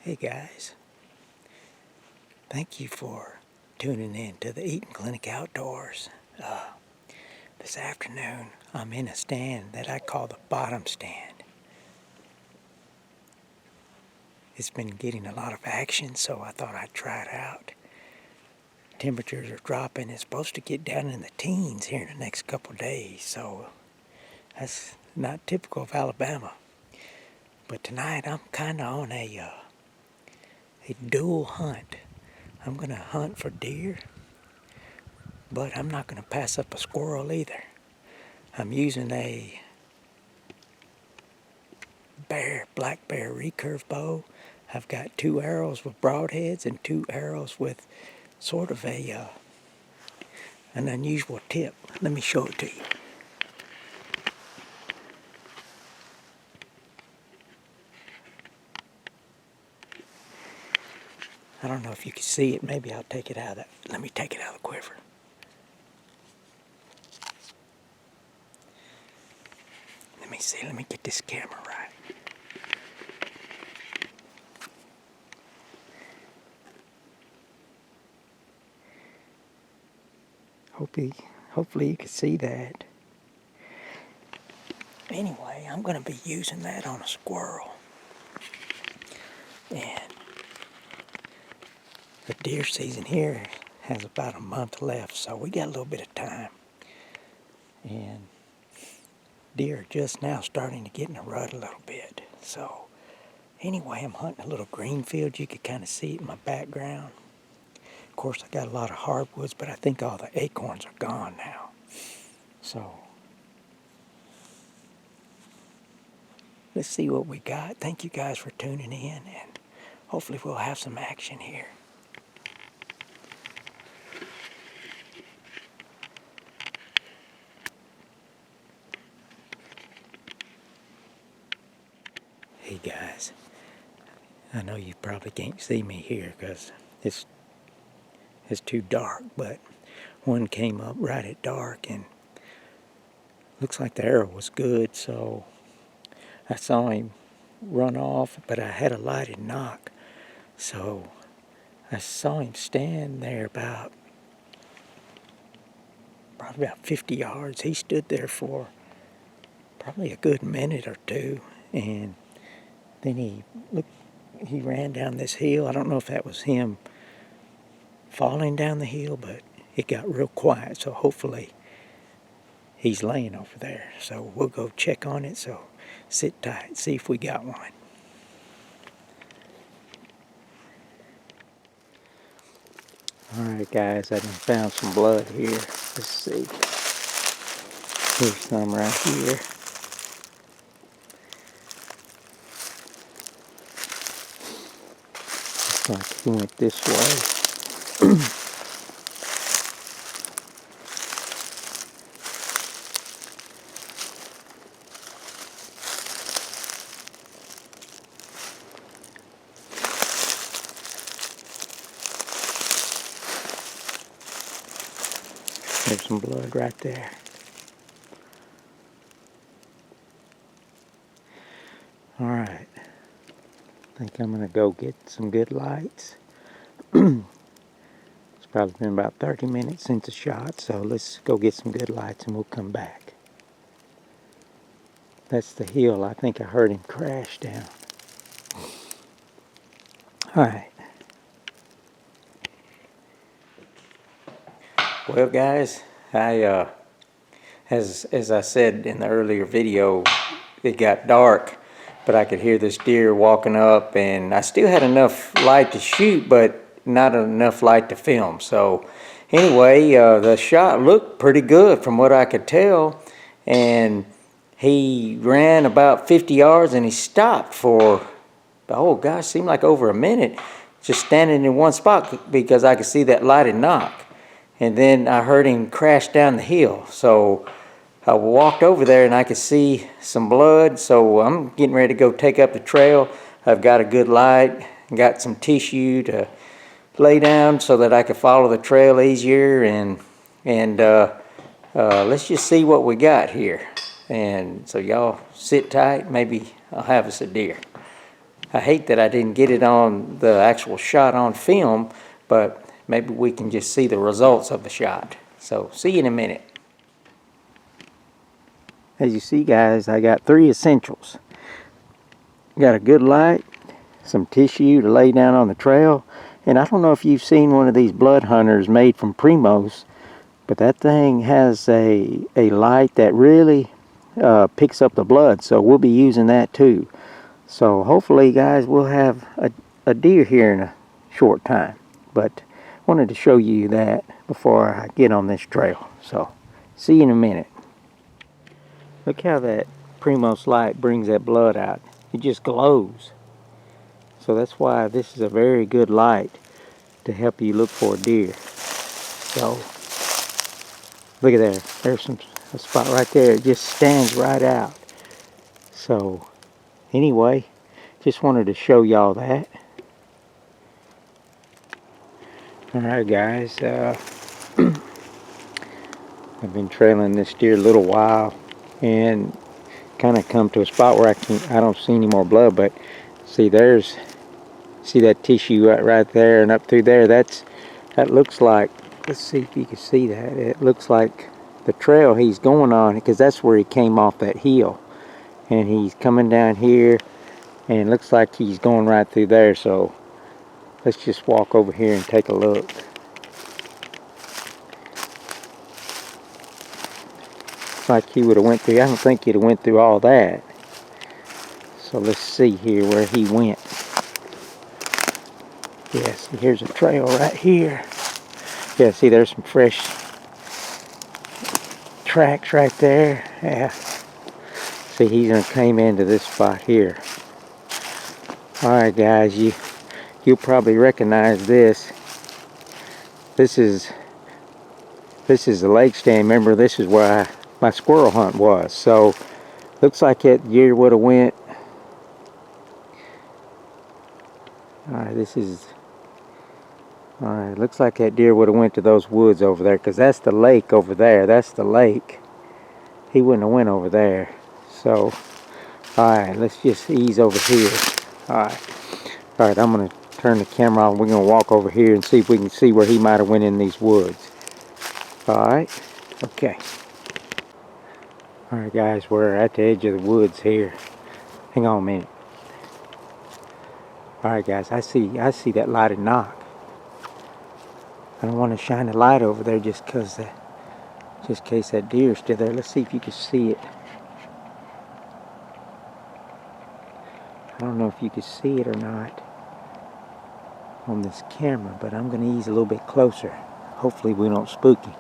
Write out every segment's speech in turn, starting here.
Hey guys, thank you for tuning in to the Eating Clinic Outdoors. This afternoon I'm in a stand that I call the bottom stand. It's been getting a lot of action, so I thought I'd try it out. Temperatures are dropping. It's supposed to get down in the teens here in the next couple of days, so that's not typical of Alabama. But tonight I'm kind of on a dual hunt. I'm going to hunt for deer, but I'm not going to pass up a squirrel either. I'm using a black bear recurve bow. I've got 2 arrows with broadheads and 2 arrows with sort of an unusual tip. Let me show it to you. I don't know if you can see it. Maybe I'll take it out of the, let me take it out of the quiver. Let me see. Let me get this camera right. Hopefully you can see that. Anyway, I'm going to be using that on a squirrel. And the deer season here has about a month left, so we got a little bit of time. And deer are just now starting to get in the rut a little bit. So anyway, I'm hunting a little green field. You can kind of see it in my background. Of course, I got a lot of hardwoods, but I think all the acorns are gone now. So let's see what we got. Thank you guys for tuning in, and hopefully we'll have some action here. Hey guys, I know you probably can't see me here because it's too dark, but one came up right at dark and looks like the arrow was good, so I saw him run off, but I had a lighted knock, so I saw him stand there probably about 50 yards. He stood there for probably a good minute or two, and then he ran down this hill. I don't know if that was him falling down the hill, but it got real quiet, so hopefully he's laying over there. So we'll go check on it, so sit tight, see if we got one. Alright guys, I done found some blood here. Let's see. Here's some right here. Looks like he went this way. There's some blood right there. Alright. I think I'm going to go get some good lights. It's probably been about 30 minutes since the shot, so let's go get some good lights and we'll come back. That's the hill. I think I heard him crash down. Alright. Well guys, as I said in the earlier video, it got dark, but I could hear this deer walking up, and I still had enough light to shoot, but not enough light to film. So anyway, the shot looked pretty good from what I could tell, and he ran about 50 yards and he stopped for, oh gosh, seemed like over a minute, just standing in one spot because I could see that lighted knock. And then I heard him crash down the hill. So I walked over there and I could see some blood. So I'm getting ready to go take up the trail. I've got a good light, got some tissue to lay down so that I could follow the trail easier. And let's just see what we got here. And so y'all sit tight. Maybe I'll have us a deer. I hate that I didn't get it on the actual shot on film, but maybe we can just see the results of the shot. So see you in a minute. As you see, guys, I got 3 essentials. Got a good light, some tissue to lay down on the trail, and I don't know if you've seen one of these blood hunters made from Primos, but that thing has a light that really picks up the blood, so we'll be using that too. So hopefully, guys, we'll have a deer here in a short time, but wanted to show you that before I get on this trail. So see you in a minute. Look how that Primos light brings that blood out. It just glows. So that's why this is a very good light to help you look for a deer. So look at there. There's a spot right there. It just stands right out. So anyway, just wanted to show y'all that. Alright, guys. I've been trailing this deer a little while and kind of come to a spot where I don't see any more blood, but see that tissue right there and up through there. That looks like, let's see if you can see that. It looks like the trail he's going on, because that's where he came off that hill, and he's coming down here, and it looks like he's going right through there. So let's just walk over here and take a look. Like he would have went through. I don't think he'd have went through all that. So let's see here where he went. Yes, here's a trail right here. Yeah, see, there's some fresh tracks right there. Yeah. See, he's gonna came into this spot here. All right, guys, you'll probably recognize this. This is the lake stand. Remember, this is where my squirrel hunt was. So looks like that deer would have went. Alright, looks like that deer would have went to those woods over there, because that's the lake over there. That's the lake. He wouldn't have went over there. So alright, let's just ease over here. Alright, I'm gonna turn the camera on. We're gonna walk over here and see if we can see where he might have went in these woods. Alright, okay. Alright, guys, we're at the edge of the woods here. Hang on a minute. Alright, guys, I see that lighted knock. I don't want to shine the light over there just in case that deer is still there. Let's see if you can see it. I don't know if you can see it or not on this camera, but I'm going to ease a little bit closer. Hopefully we don't spook him.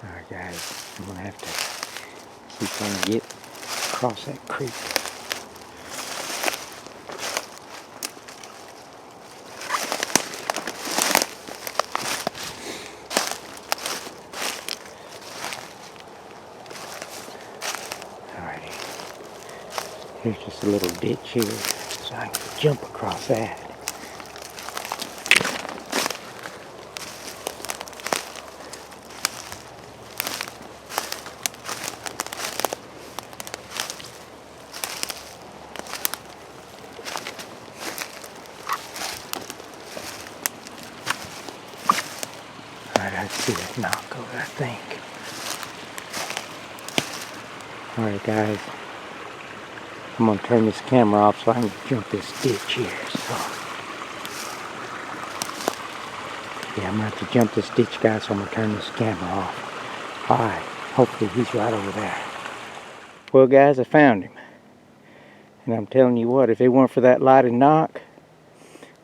Alright, guys, I'm going to have to see if I can get across that creek. Alrighty, here's just a little ditch here, so I can jump across that. I see that knock over, I think. Alright, guys, I'm going to turn this camera off so I can jump this ditch here. So, yeah, I'm going to have to jump this ditch, guys, so I'm going to turn this camera off. Alright, hopefully he's right over there. Well, guys, I found him. And I'm telling you what, if it weren't for that lighted knock,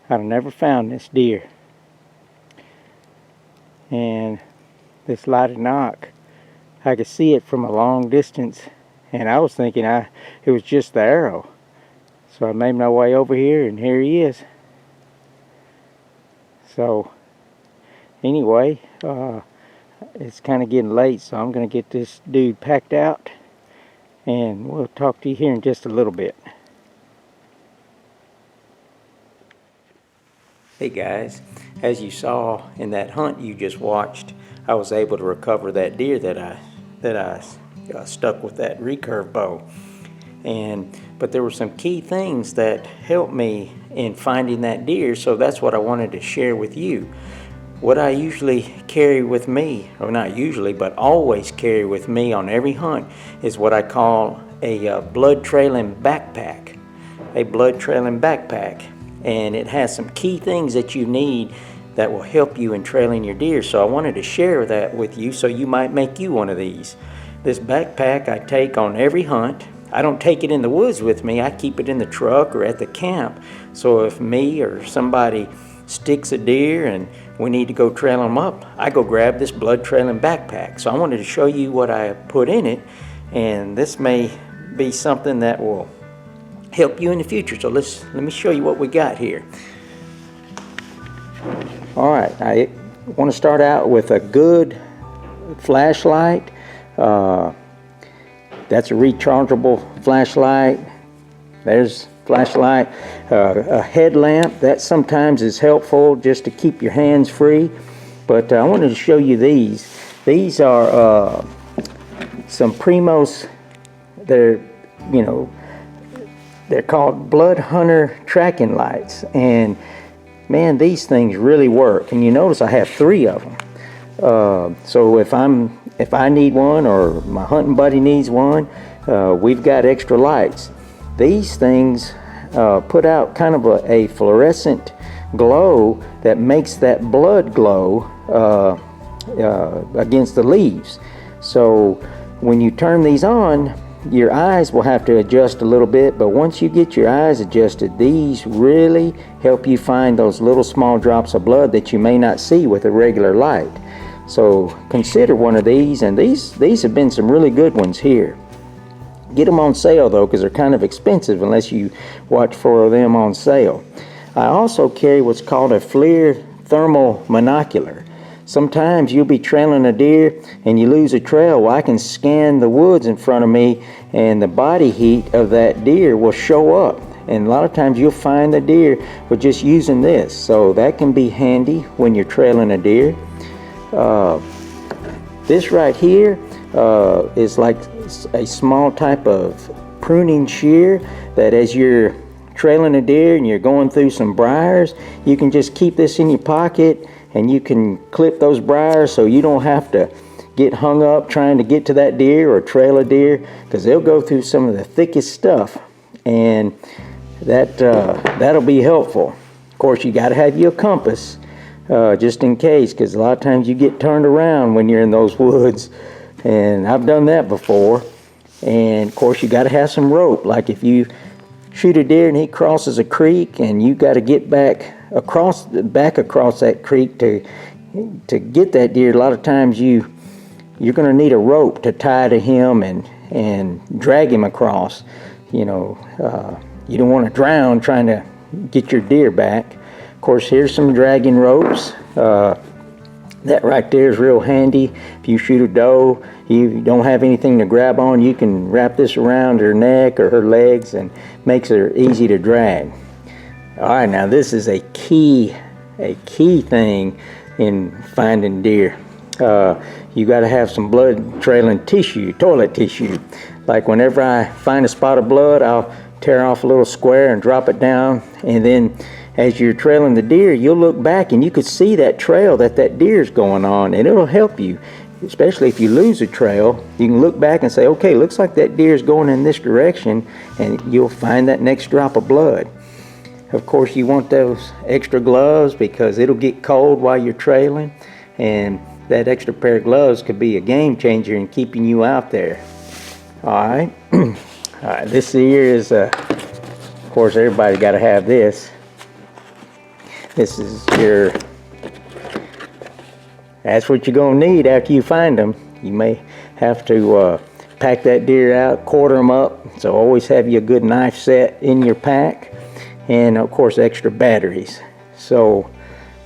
I'd have never found this deer. And this lighted knock, I could see it from a long distance, and I was thinking it was just the arrow. So I made my way over here, and here he is. So anyway, it's kind of getting late, so I'm going to get this dude packed out, and we'll talk to you here in just a little bit. Hey guys, as you saw in that hunt you just watched, I was able to recover that deer that I stuck with that recurve bow. But there were some key things that helped me in finding that deer, so that's what I wanted to share with you. What I usually carry with me, or not usually, but always carry with me on every hunt, is what I call a blood trailing backpack. A blood trailing backpack. And it has some key things that you need that will help you in trailing your deer. So I wanted to share that with you so you might make you one of these. This backpack I take on every hunt. I don't take it in the woods with me. I keep it in the truck or at the camp. So if me or somebody sticks a deer and we need to go trail them up, I go grab this blood trailing backpack. So I wanted to show you what I put in it, and this may be something that will help you in the future. So let me show you what we got here. All right, I want to start out with a good flashlight. That's a rechargeable flashlight. There's flashlight. A headlamp, that sometimes is helpful just to keep your hands free. But I wanted to show you these. These are some Primos. They're called Blood Hunter tracking lights, and man, these things really work. And you notice I have 3 of them. So if I need one or my hunting buddy needs one, we've got extra lights. These things put out kind of a fluorescent glow that makes that blood glow against the leaves. So when you turn these on, your eyes will have to adjust a little bit, but once you get your eyes adjusted, these really help you find those little small drops of blood that you may not see with a regular light. So consider one of these, and these have been some really good ones here. Get them on sale though, because they're kind of expensive unless you watch for them on sale. I also carry what's called a FLIR thermal monocular. Sometimes you'll be trailing a deer and you lose a trail. Well, I can scan the woods in front of me, and the body heat of that deer will show up. And a lot of times you'll find the deer with just using this. So that can be handy when you're trailing a deer. This right here is like a small type of pruning shear that as you're trailing a deer and you're going through some briars, you can just keep this in your pocket and you can clip those briars so you don't have to get hung up trying to get to that deer or trail a deer, because they'll go through some of the thickest stuff, and that'll be helpful. Of course, you got to have your compass just in case, because a lot of times you get turned around when you're in those woods, and I've done that before. And of course, you got to have some rope. Like if you shoot a deer and he crosses a creek and you got to get back across that creek to get that deer, a lot of times you're going to need a rope to tie to him and drag him across. You don't want to drown trying to get your deer back. Of course, here's some dragging ropes. That right there is real handy. If you shoot a doe, you don't have anything to grab on, you can wrap this around her neck or her legs and makes her easy to drag. All right, now this is a key thing in finding deer. You got to have some blood trailing tissue, toilet tissue. Like whenever I find a spot of blood, I'll tear off a little square and drop it down, and then as you're trailing the deer, you'll look back and you could see that trail that deer's going on, and it'll help you. Especially if you lose a trail, you can look back and say, okay, looks like that deer's going in this direction, and you'll find that next drop of blood. Of course, you want those extra gloves because it'll get cold while you're trailing, and that extra pair of gloves could be a game changer in keeping you out there. All right. All right, this here is, of course, everybody's got to have this. This is that's what you're going to need after you find them. You may have to pack that deer out, quarter them up. So always have you a good knife set in your pack. And of course, extra batteries. So,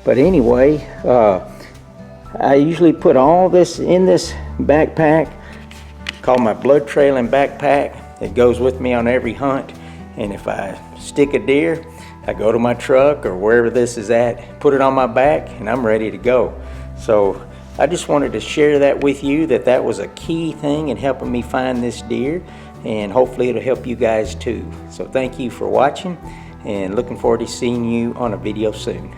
but anyway, I usually put all this in this backpack, called my blood trailing backpack. It goes with me on every hunt. And if I stick a deer, I go to my truck or wherever this is at, put it on my back, and I'm ready to go. So I just wanted to share that with you, that was a key thing in helping me find this deer, and hopefully it'll help you guys too. So thank you for watching, and looking forward to seeing you on a video soon.